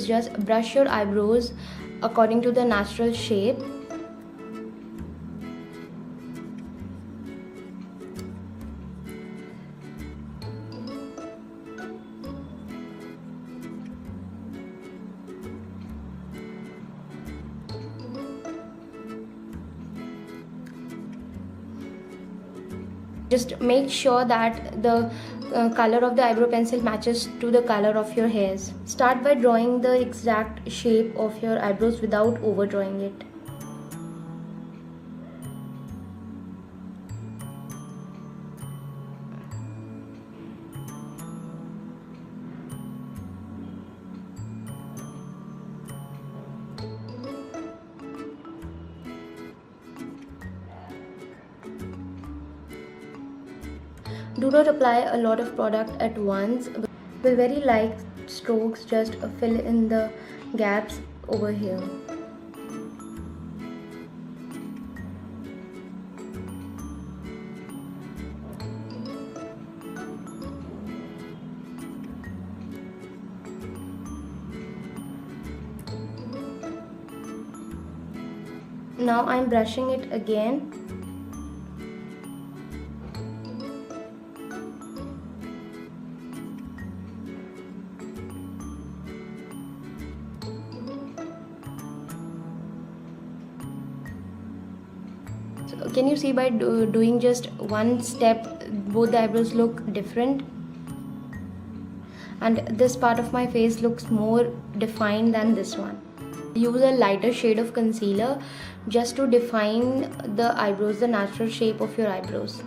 is just brush your eyebrows according to the natural shape. Just make sure that the color of the eyebrow pencil matches to the color of your hairs. Start by drawing the exact shape of your eyebrows without overdrawing it. Do not apply a lot of product at once. With very light strokes, just fill in the gaps over here. Now I'm brushing it again. Can you see by doing just one step, both the eyebrows look different? And this part of my face looks more defined than this one. Use a lighter shade of concealer just to define the eyebrows, the natural shape of your eyebrows.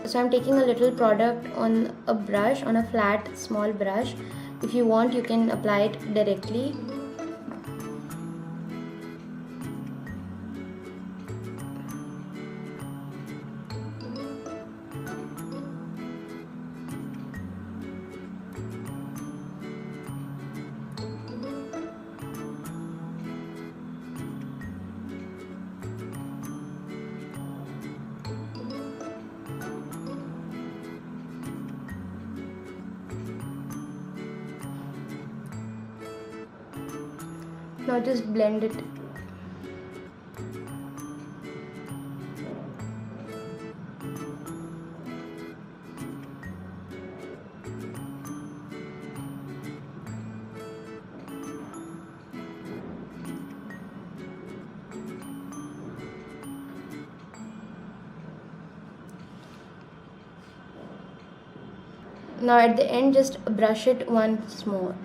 So I'm taking a little product on a brush, on a flat small brush. If you want, you can apply it directly. Now just blend it. Now at the end, just brush it once more.